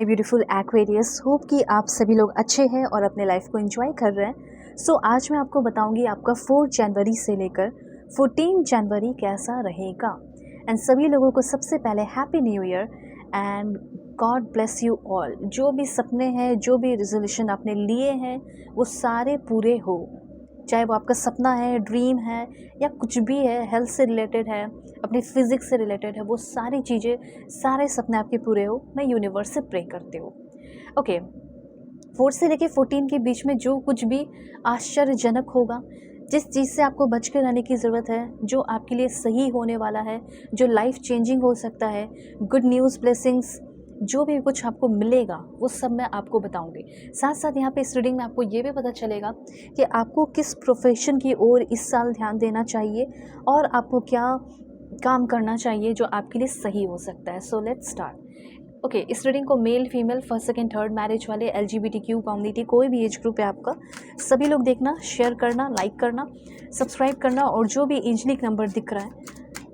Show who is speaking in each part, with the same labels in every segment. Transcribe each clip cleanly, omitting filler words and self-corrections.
Speaker 1: Beautiful Aquarius, hope कि आप सभी लोग अच्छे हैं और अपने लाइफ को एंजॉय कर रहे हैं। आज मैं आपको बताऊंगी आपका 4 जनवरी से लेकर 14 जनवरी कैसा रहेगा। एंड सभी लोगों को सबसे पहले happy new year and God bless you all. जो भी सपने हैं, जो भी रेजोल्यूशन आपने लिए हैं, वो सारे पूरे हो। चाहे वो आपका सपना है, ड्रीम है, या कुछ भी है, हेल्थ से रिलेटेड है, अपनी फिजिक्स से रिलेटेड है, वो सारी चीज़ें, सारे सपने आपके पूरे हो। मैं यूनिवर्स से प्रे करती हूँ। ओके, 4 से लेके 14 के बीच में जो कुछ भी आश्चर्यजनक होगा, जिस चीज़ से आपको बच के रहने की ज़रूरत है, जो आपके लिए सही होने वाला है, जो लाइफ चेंजिंग हो सकता है, गुड न्यूज़, ब्लेसिंग्स, जो भी कुछ आपको मिलेगा वो सब मैं आपको बताऊंगी। साथ साथ यहाँ पे इस रीडिंग में आपको ये भी पता चलेगा कि आपको किस प्रोफेशन की ओर इस साल ध्यान देना चाहिए और आपको क्या काम करना चाहिए जो आपके लिए सही हो सकता है। So let's start. ओके, इस रीडिंग को male, female, first, second, third, marriage वाले, LGBTQ कम्युनिटी, कोई भी एज ग्रुप है आपका, सभी लोग देखना, शेयर करना, लाइक करना, सब्सक्राइब करना, और जो भी एंजेलिक नंबर दिख रहा है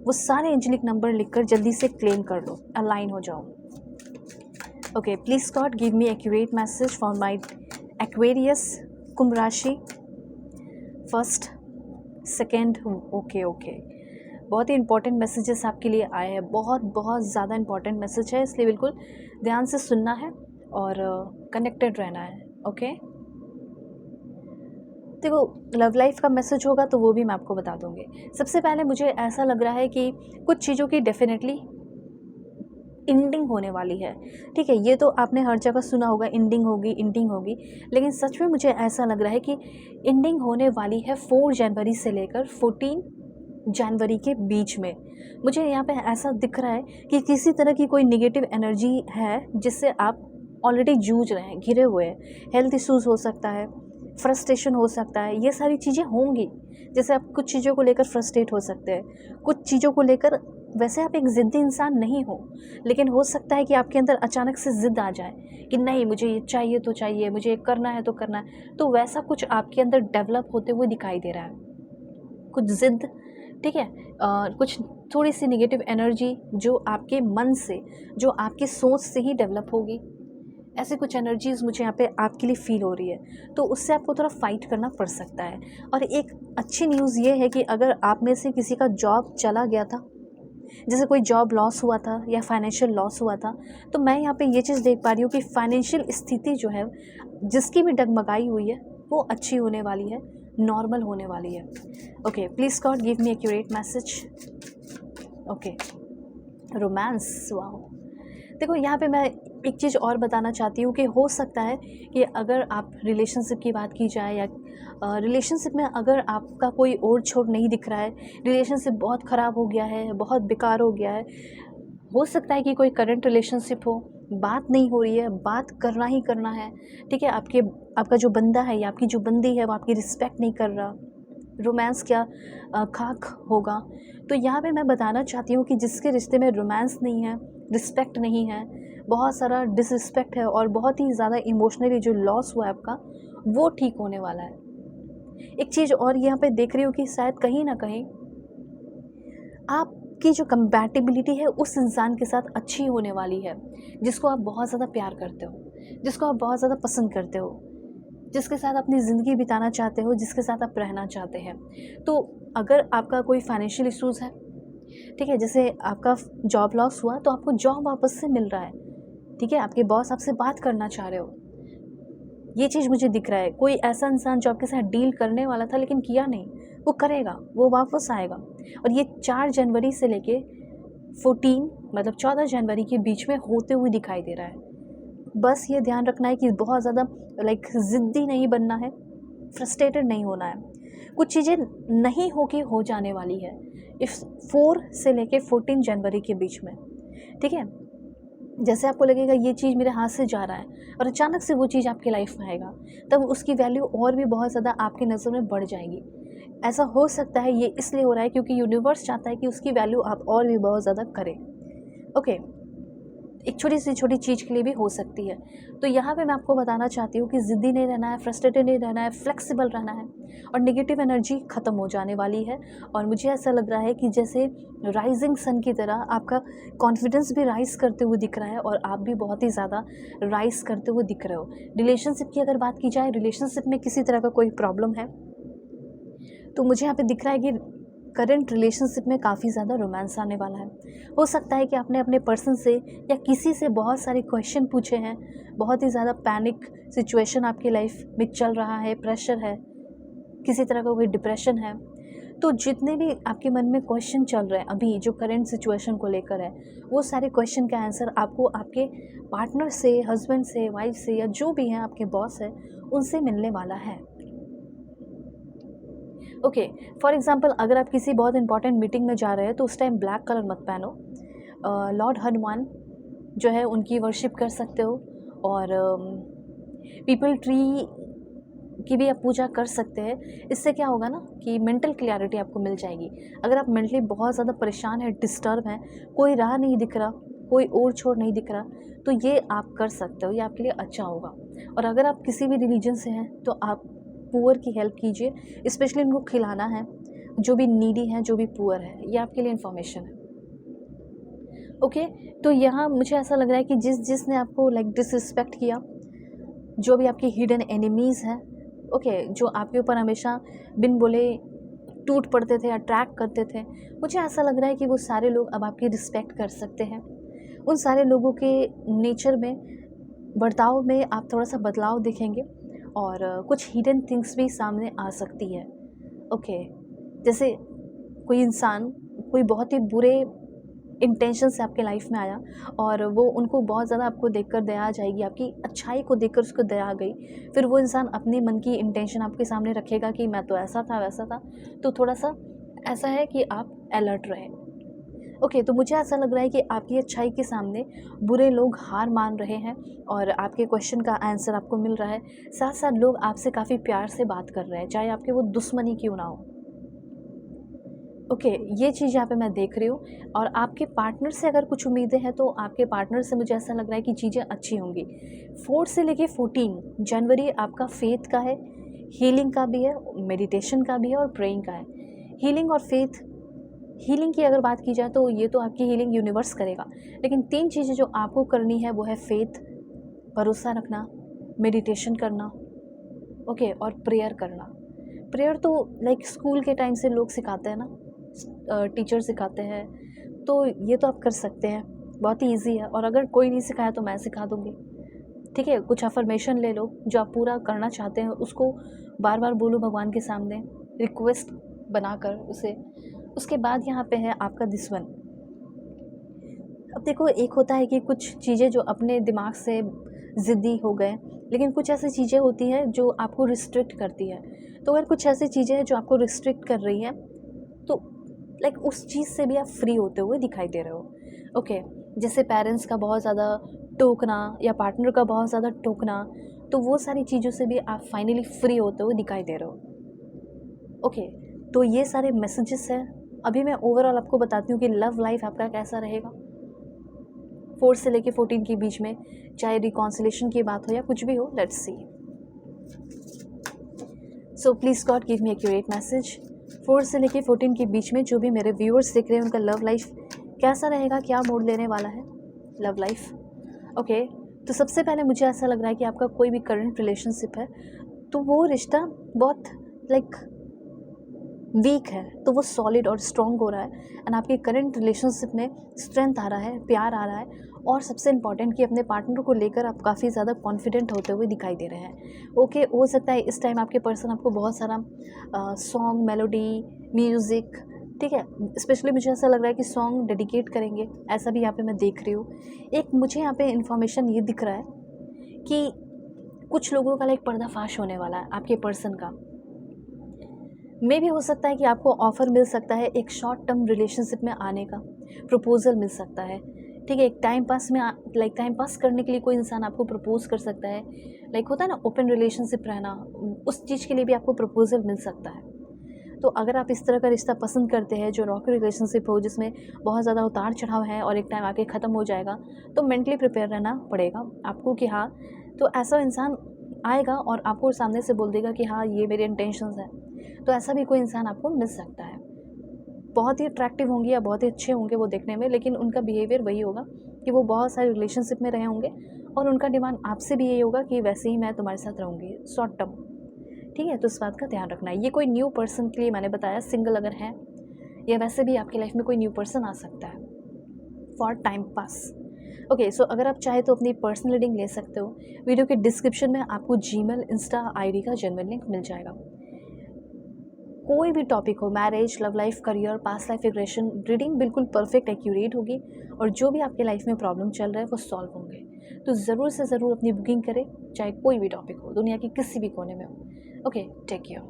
Speaker 1: वो सारे एंजेलिक नंबर लिखकर जल्दी से क्लेम कर लो, अलाइन हो जाओ। Okay, please God give me accurate message for my Aquarius कुंभ राशि, फर्स्ट, सेकेंड। ओके, बहुत ही इंपॉर्टेंट मैसेजेस आपके लिए आए हैं, बहुत बहुत ज़्यादा इंपॉर्टेंट मैसेज है, इसलिए बिल्कुल ध्यान से सुनना है और कनेक्टेड रहना है। ओके, देखो, लव लाइफ का मैसेज होगा तो वो भी मैं आपको बता दूंगी। सबसे पहले मुझे ऐसा लग रहा है कि कुछ चीज़ों की डेफिनेटली एंडिंग होने वाली है। ठीक है, ये तो आपने हर जगह सुना होगा, एंडिंग होगी, लेकिन सच में मुझे ऐसा लग रहा है कि एंडिंग होने वाली है 4 जनवरी से लेकर 14 जनवरी के बीच में। मुझे यहाँ पे ऐसा दिख रहा है कि किसी तरह की कोई निगेटिव एनर्जी है जिससे आप ऑलरेडी जूझ रहे हैं, घिरे हुए हैं। हेल्थ इश्यूज़ हो सकता है, फ्रस्ट्रेशन हो सकता है, ये सारी चीज़ें होंगी। जैसे आप कुछ चीज़ों को लेकर फ्रस्ट्रेट हो सकते हैं, कुछ चीज़ों को लेकर, वैसे आप एक ज़िद्दी इंसान नहीं हो, लेकिन हो सकता है कि आपके अंदर अचानक से ज़िद आ जाए कि नहीं, मुझे ये चाहिए तो चाहिए, मुझे ये करना है तो करना है। तो वैसा कुछ आपके अंदर डेवलप होते हुए दिखाई दे रहा है, कुछ ज़िद। ठीक है, कुछ थोड़ी सी नेगेटिव एनर्जी जो आपके मन से, जो आपकी सोच से ही डेवलप होगी। ऐसे कुछ एनर्जीज़ मुझे यहाँ पे आपके लिए फील हो रही है, तो उससे आपको थोड़ा फाइट करना पड़ सकता है। और एक अच्छी न्यूज़ ये है कि अगर आप में से किसी का जॉब चला गया था, जैसे कोई जॉब लॉस हुआ था या फाइनेंशियल लॉस हुआ था, तो मैं यहाँ पे ये चीज़ देख पा रही हूँ कि फाइनेंशियल स्थिति जो है, जिसकी भी डगमगाई हुई है, वो अच्छी होने वाली है, नॉर्मल होने वाली है। Okay, please God give me accurate message. Okay, romance, wow. देखो, यहाँ पे मैं एक चीज़ और बताना चाहती हूँ कि हो सकता है कि अगर आप रिलेशनशिप की बात की जाए, या रिलेशनशिप में अगर आपका कोई और छोर नहीं दिख रहा है, रिलेशनशिप बहुत ख़राब हो गया है, बहुत बेकार हो गया है, हो सकता है कि कोई करंट रिलेशनशिप हो, बात नहीं हो रही है, बात करना ही करना है। ठीक है, आपका जो बंदा है या आपकी जो बंदी है वो आपकी रिस्पेक्ट नहीं कर रहा, रोमांस क्या खाक होगा। तो यहाँ पे मैं बताना चाहती हूँ कि जिसके रिश्ते में रोमांस नहीं है, रिस्पेक्ट नहीं है, बहुत सारा डिसरिस्पेक्ट है, और बहुत ही ज़्यादा इमोशनली जो लॉस हुआ है आपका, वो ठीक होने वाला है। एक चीज़ और यहाँ पे देख रही हूँ कि शायद कहीं ना कहीं आपकी जो कंपैटिबिलिटी है उस इंसान के साथ अच्छी होने वाली है, जिसको आप बहुत ज़्यादा प्यार करते हो, जिसको आप बहुत ज़्यादा पसंद करते हो, जिसके साथ अपनी ज़िंदगी बिताना चाहते हो, जिसके साथ आप रहना चाहते हैं। तो अगर आपका कोई फाइनेंशियल इश्यूज़ है, ठीक है, जैसे आपका जॉब लॉस हुआ तो आपको जॉब वापस से मिल रहा है। ठीक है, आपके बॉस आपसे बात करना चाह रहे हो, ये चीज़ मुझे दिख रहा है। कोई ऐसा इंसान जो आपके साथ डील करने वाला था लेकिन किया नहीं, वो करेगा, वो वापस आएगा। और ये 4 जनवरी से लेके 14 मतलब 14 जनवरी के बीच में होते हुए दिखाई दे रहा है। बस ये ध्यान रखना है कि बहुत ज़्यादा ज़िद्दी नहीं बनना है, फ्रस्ट्रेटेड नहीं होना है। कुछ चीज़ें नहीं हो के हो जाने वाली है इस 4 से लेके 14 जनवरी के बीच में। ठीक है, जैसे आपको लगेगा ये चीज़ मेरे हाथ से जा रहा है, और अचानक से वो चीज़ आपकी लाइफ में आएगा, तब उसकी वैल्यू और भी बहुत ज़्यादा आपकी नज़र में बढ़ जाएगी। ऐसा हो सकता है ये इसलिए हो रहा है क्योंकि यूनिवर्स चाहता है कि उसकी वैल्यू आप और भी बहुत ज़्यादा करें। ओके, एक छोटी चीज़ के लिए भी हो सकती है। तो यहाँ पे मैं आपको बताना चाहती हूँ कि ज़िद्दी नहीं रहना है, फ्रस्ट्रेटेड नहीं रहना है, फ्लेक्सिबल रहना है और नेगेटिव एनर्जी ख़त्म हो जाने वाली है। और मुझे ऐसा लग रहा है कि जैसे राइजिंग सन की तरह आपका कॉन्फिडेंस भी राइज़ करते हुए दिख रहा है और आप भी बहुत ही ज़्यादा राइज़ करते हुए दिख रहे हो। रिलेशनशिप की अगर बात की जाए, रिलेशनशिप में किसी तरह का कोई प्रॉब्लम है तो मुझे यहाँ पे दिख रहा है कि करंट रिलेशनशिप में काफ़ी ज़्यादा रोमांस आने वाला है। हो सकता है कि आपने अपने पर्सन से या किसी से बहुत सारे क्वेश्चन पूछे हैं, बहुत ही ज़्यादा पैनिक सिचुएशन आपकी लाइफ में चल रहा है, प्रेशर है, किसी तरह का कोई डिप्रेशन है। तो जितने भी आपके मन में क्वेश्चन चल रहे हैं अभी जो करंट सिचुएशन को लेकर है, वो सारे क्वेश्चन का आंसर आपको आपके पार्टनर से, हस्बैंड से, वाइफ से या जो भी हैं आपके बॉस है, उनसे मिलने वाला है। ओके, फॉर एग्जांपल अगर आप किसी बहुत इंपॉर्टेंट मीटिंग में जा रहे हैं तो उस टाइम ब्लैक कलर मत पहनो। लॉर्ड हनुमान जो है उनकी वर्शिप कर सकते हो और पीपल ट्री की भी आप पूजा कर सकते हैं। इससे क्या होगा ना कि मेंटल क्लैरिटी आपको मिल जाएगी। अगर आप मेंटली बहुत ज़्यादा परेशान हैं, डिस्टर्ब हैं, कोई राह नहीं दिख रहा, कोई ओर छोर नहीं दिख रहा, तो ये आप कर सकते हो, ये आपके लिए अच्छा होगा। और अगर आप किसी भी रिलीजन से हैं तो आप पुअर की हेल्प कीजिए, स्पेशली उनको खिलाना है, जो भी नीडी हैं, जो भी पुअर है, ये आपके लिए इन्फॉर्मेशन है। ओके, तो यहाँ मुझे ऐसा लग रहा है कि जिसने आपको लाइक डिसरिस्पेक्ट किया, जो भी आपके हिडन एनिमीज़ हैं, ओके, जो आपके ऊपर हमेशा बिन बोले टूट पड़ते थे, अट्रैक्ट करते थे, मुझे ऐसा लग रहा है कि वो सारे लोग अब आपकी रिस्पेक्ट कर सकते हैं। उन सारे लोगों के नेचर में, बर्ताव में आप थोड़ा सा बदलाव देखेंगे और कुछ हिडन थिंग्स भी सामने आ सकती है। ओके, जैसे कोई इंसान कोई बहुत ही बुरे इंटेंशन से आपके लाइफ में आया और वो उनको बहुत ज़्यादा आपको देखकर दया आ जाएगी, आपकी अच्छाई को देखकर उसको दया आ गई, फिर वो इंसान अपने मन की इंटेंशन आपके सामने रखेगा कि मैं तो ऐसा था वैसा था। तो थोड़ा सा ऐसा है कि आप अलर्ट रहें। ओके, तो मुझे ऐसा लग रहा है कि आपकी अच्छाई के सामने बुरे लोग हार मान रहे हैं और आपके क्वेश्चन का आंसर आपको मिल रहा है। साथ साथ लोग आपसे काफ़ी प्यार से बात कर रहे हैं, चाहे आपके वो दुश्मनी क्यों ना हो। ओके, ये चीज़ यहाँ पे मैं देख रही हूँ। और आपके पार्टनर से अगर कुछ उम्मीदें हैं तो आपके पार्टनर से मुझे ऐसा लग रहा है कि चीज़ें अच्छी होंगी। 4 से लेके 14 जनवरी आपका फेथ का है, हीलिंग का भी है, मेडिटेशन का भी है और प्रेइंग का है। हीलिंग और फेथ, हीलिंग की अगर बात की जाए तो ये तो आपकी हीलिंग यूनिवर्स करेगा, लेकिन 3 चीज़ें जो आपको करनी है वो है फेथ, भरोसा रखना, मेडिटेशन करना, ओके, और प्रेयर करना। प्रेयर तो लाइक स्कूल के टाइम से लोग सिखाते हैं ना, टीचर सिखाते हैं, तो ये तो आप कर सकते हैं, बहुत ही ईजी है। और अगर कोई नहीं सिखाया तो मैं सिखा दूँगी, ठीक है। कुछ अफर्मेशन ले लो, जो आप पूरा करना चाहते हैं उसको बार बार बोलो भगवान के सामने, रिक्वेस्ट बनाकर उसे। उसके बाद यहाँ पे है आपका दिस वन। अब देखो, एक होता है कि कुछ चीज़ें जो अपने दिमाग से ज़िद्दी हो गए, लेकिन कुछ ऐसी चीज़ें होती हैं जो आपको रिस्ट्रिक्ट करती है। तो अगर कुछ ऐसी चीज़ें हैं जो आपको रिस्ट्रिक्ट कर रही हैं तो लाइक उस चीज़ से भी आप फ्री होते हुए दिखाई दे रहे हो। ओके, जैसे पेरेंट्स का बहुत ज़्यादा टोकना या पार्टनर का बहुत ज़्यादा टोकना, तो वो सारी चीज़ों से भी आप फाइनली फ्री होते हुए दिखाई दे रहे हो। ओके, तो ये सारे मैसेजेस हैं। अभी मैं ओवरऑल आपको बताती हूँ कि लव लाइफ आपका कैसा रहेगा 4 से लेके 14 के बीच में, चाहे रिकॉन्सिलेशन की बात हो या कुछ भी हो। Let's see. So please God give me accurate message. 4 से लेके 14 के बीच में जो भी मेरे व्यूअर्स देख रहे हैं उनका लव लाइफ कैसा रहेगा, क्या मोड लेने वाला है लव लाइफ। ओके, तो सबसे पहले मुझे ऐसा लग रहा है कि आपका कोई भी करंट रिलेशनशिप है तो वो रिश्ता बहुत लाइक वीक है, तो वो सॉलिड और स्ट्रॉन्ग हो रहा है। एंड आपके करंट रिलेशनशिप में स्ट्रेंथ आ रहा है, प्यार आ रहा है, और सबसे इम्पॉर्टेंट कि अपने पार्टनर को लेकर आप काफ़ी ज़्यादा कॉन्फिडेंट होते हुए दिखाई दे रहे हैं। ओके, हो सकता है इस टाइम आपके पर्सन आपको बहुत सारा सॉन्ग, मेलोडी, म्यूज़िक, ठीक है, स्पेशली मुझे ऐसा लग रहा है कि सॉन्ग डेडिकेट करेंगे, ऐसा भी यहाँ पे मैं देख रही हूँ। एक मुझे यहाँ पे इन्फॉर्मेशन ये दिख रहा है कि कुछ लोगों का लाइक पर्दाफाश होने वाला है आपके पर्सन का। मे भी हो सकता है कि आपको ऑफ़र मिल सकता है एक शॉर्ट टर्म रिलेशनशिप में आने का, प्रपोज़ल मिल सकता है, ठीक है। एक टाइम पास में लाइक टाइम पास करने के लिए कोई इंसान आपको प्रपोज़ कर सकता है, लाइक होता है ना ओपन रिलेशनशिप रहना, उस चीज़ के लिए भी आपको प्रपोज़ल मिल सकता है। तो अगर आप इस तरह का रिश्ता पसंद करते हैं जो रॉकी रिलेशनशिप हो, जिसमें बहुत ज़्यादा उतार चढ़ाव है और एक टाइम आके ख़त्म हो जाएगा, तो मेंटली प्रिपेयर रहना पड़ेगा आपको कि हाँ, तो ऐसा इंसान आएगा और आपको सामने से बोल देगा कि हाँ, ये मेरे इंटेंशंस हैं। तो ऐसा भी कोई इंसान आपको मिल सकता है। बहुत ही अट्रैक्टिव होंगे या बहुत ही अच्छे होंगे वो देखने में, लेकिन उनका बिहेवियर वही होगा कि वो बहुत सारे रिलेशनशिप में रहे होंगे और उनका डिमांड आपसे भी यही होगा कि वैसे ही मैं तुम्हारे साथ रहूँगी शॉर्ट टर्म। ठीक है, तो इस बात का ध्यान रखना है। ये कोई न्यू पर्सन के लिए मैंने बताया, सिंगल अगर है या वैसे भी आपकी लाइफ में कोई न्यू पर्सन आ सकता है फॉर टाइम पास। ओके, सो अगर आप चाहे तो अपनी पर्सनल रीडिंग ले सकते हो। वीडियो के डिस्क्रिप्शन में आपको जीमेल, इंस्टा आईडी का जेन्युइन लिंक मिल जाएगा। कोई भी टॉपिक हो, marriage, love life, career, past life regression, reading बिल्कुल परफेक्ट एक्यूरेट होगी और जो भी आपके लाइफ में प्रॉब्लम चल रहा है वो सॉल्व होंगे। तो ज़रूर से ज़रूर अपनी बुकिंग करें, चाहे कोई भी टॉपिक हो, दुनिया के किसी भी कोने में हो। Okay, take care.